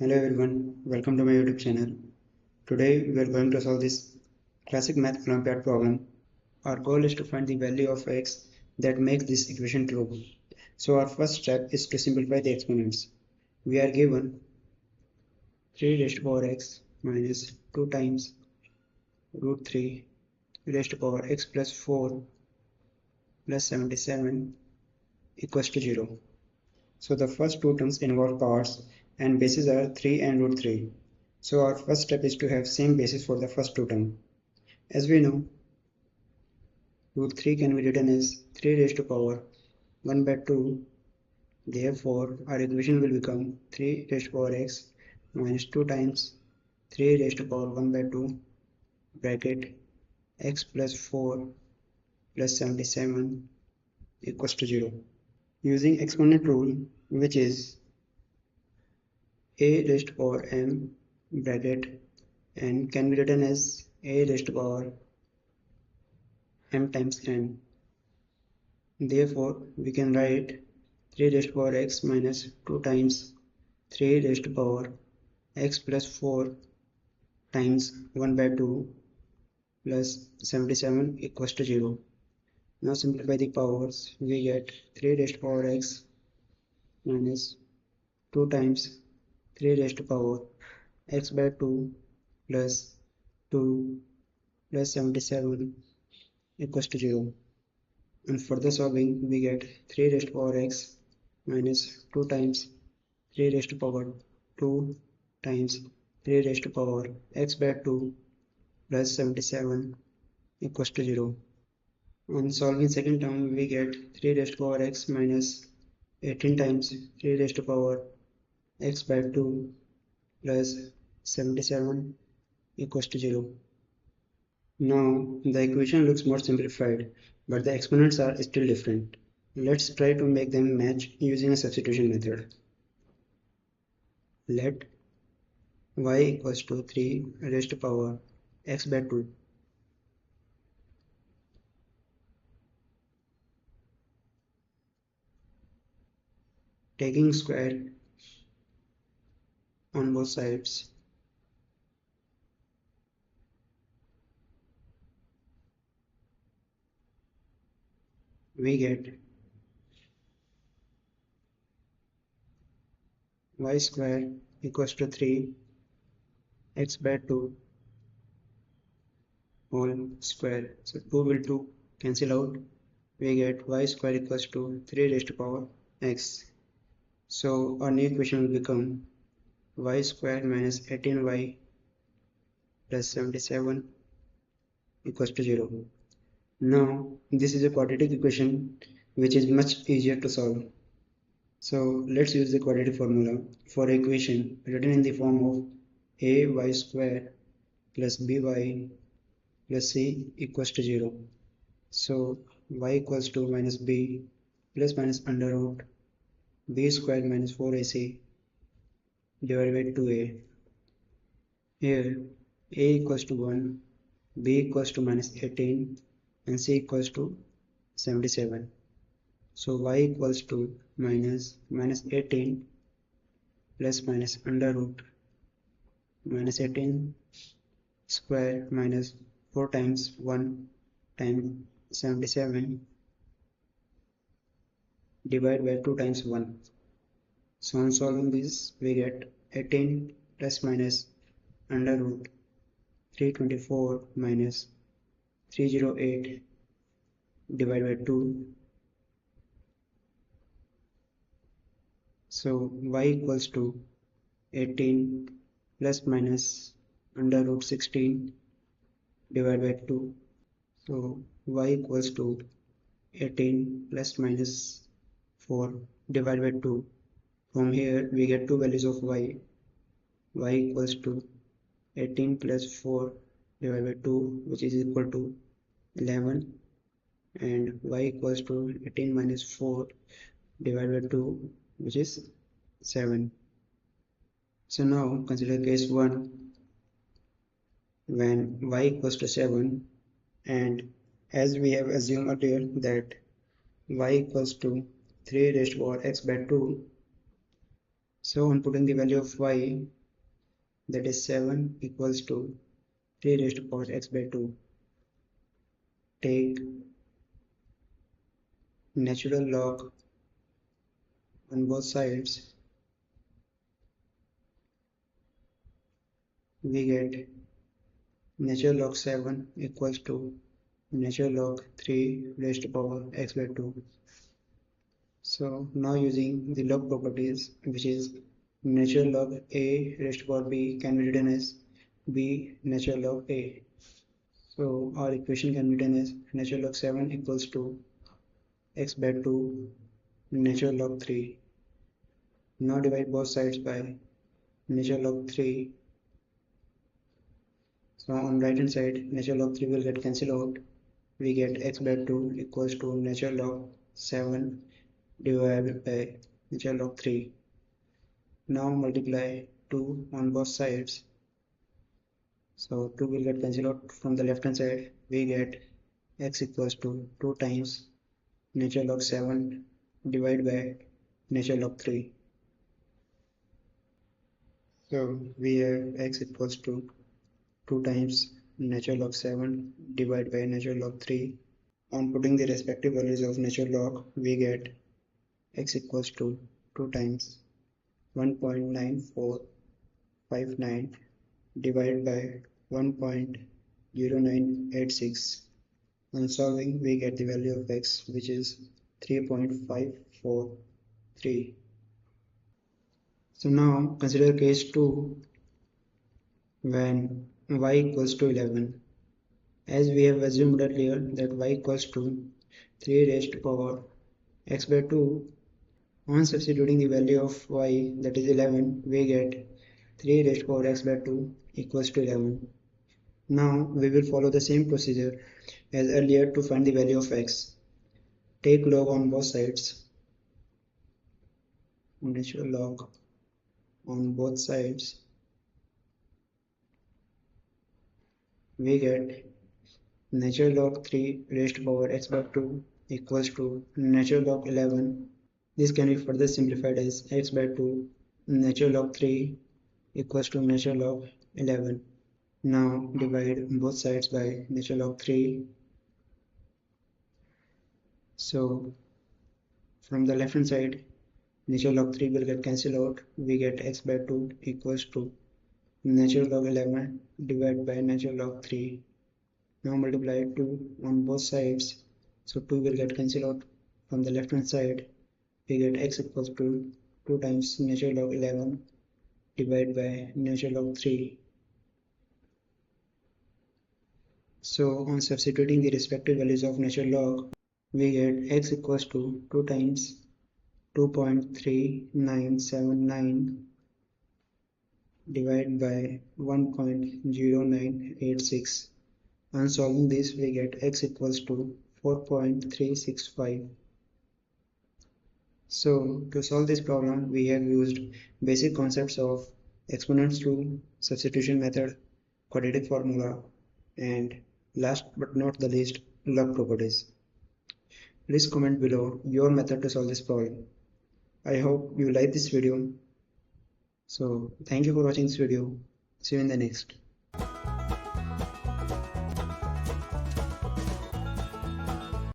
Hello everyone, welcome to my YouTube channel. Today we are going to solve this classic Math Olympiad problem. Our goal is to find the value of x that makes this equation true. So our first step is to simplify the exponents. We are given 3 raised to power x minus 2 times root 3 raised to power x plus 4 plus 77 equals to 0. So the first two terms involve powers and bases are 3 and root 3. So our first step is to have same basis for the first two terms. As we know, root 3 can be written as 3 raised to power 1 by 2. Therefore, our equation will become 3 raised to power x minus 2 times 3 raised to power 1 by 2 bracket x plus 4 plus 77 equals to 0. Using exponent rule, which is a raised to power m bracket and can be written as a raised to power m times n. Therefore, we can write 3 raised to power x minus 2 times 3 raised to power x plus 4 times 1 by 2 plus 77 equals to 0. Now simplify the powers. We get 3 raised to power x minus 2 times 3 raised to power x by 2 plus 2 plus 77 equals to 0. And further solving, we get 3 raised to power x minus 2 times 3 raised to power 2 times 3 raised to power x by 2 plus 77 equals to 0. On solving second term, we get 3 raised to power x minus 18 times 3 raised to power x by 2 plus 77 equals to 0. Now the equation looks more simplified, but the exponents are still different. Let's try to make them match using a substitution method. Let y equals to 3 raised to power x by 2. Taking square on both sides, we get y square equals to 3 x by 2 whole square. So 2 will 2 cancel out. We get y square equals to 3 raised to power x. So our new equation will become y square minus 18y plus 77 equals to 0. Now this is a quadratic equation which is much easier to solve. So let's use the quadratic formula for equation written in the form of ay square plus by plus c equals to 0. So y equals to minus b plus minus under root b square minus 4ac divided by 2a. Here a equals to 1, b equals to minus 18 and c equals to 77. So y equals to minus 18 plus minus under root minus 18 square minus 4 times 1 times 77 divided by 2 times 1. So on solving this, we get 18 plus minus under root 324 minus 308 divided by 2. So y equals to 18 plus minus under root 16 divided by 2. So y equals to 18 plus minus 4 divided by 2. From here we get two values of y. Y equals to 18 plus 4 divided by 2, which is equal to 11, and y equals to 18 minus 4 divided by 2, which is 7. So now consider case 1 when y equals to 7, and as we have assumed earlier that y equals to 3 raised to power x by 2. So on putting the value of y, that is 7 equals to 3 raised to power x by 2. Take natural log on both sides. We get natural log 7 equals to natural log 3 raised to power x by 2. So now using the log properties, which is natural log a raised to power b can be written as b natural log a. So our equation can be written as natural log 7 equals to x by 2 natural log 3. Now divide both sides by natural log 3. So on right hand side, natural log 3 will get cancelled out. We get x by 2 equals to natural log 7 divided by natural log 3. Now multiply 2 on both sides. So 2 will get cancelled out from the left hand side. We get x equals to 2 times natural log 7 divided by natural log 3. So we have x equals to 2 times natural log 7 divided by natural log 3. On putting the respective values of natural log, we get x equals to 2 times 1.9459 divided by 1.0986. On solving, we get the value of x, which is 3.543. So now consider case 2 when y equals to 11. As we have assumed earlier that y equals to 3 raised to power x by 2, on substituting the value of y, that is 11, we get 3 raised to power x by 2 equals to 11. Now we will follow the same procedure as earlier to find the value of x. Take log on both sides, natural log on both sides. We get natural log 3 raised to power x by 2 equals to natural log 11. This can be further simplified as x by 2 natural log 3 equals to natural log 11. Now divide both sides by natural log 3. So from the left hand side, natural log 3 will get cancelled out. We get x by 2 equals to natural log 11 divided by natural log 3. Now multiply 2 on both sides. So 2 will get cancelled out from the left hand side. We get x equals to 2 times natural log 11 divided by natural log 3. So on substituting the respective values of natural log, we get x equals to 2 times 2.3979 divided by 1.0986. On solving this, we get x equals to 4.365. So to solve this problem, we have used basic concepts of exponents rule, substitution method, quadratic formula, and last but not the least, log properties. Please comment below your method to solve this problem. I hope you like this video. So thank you for watching this video. See you in the next.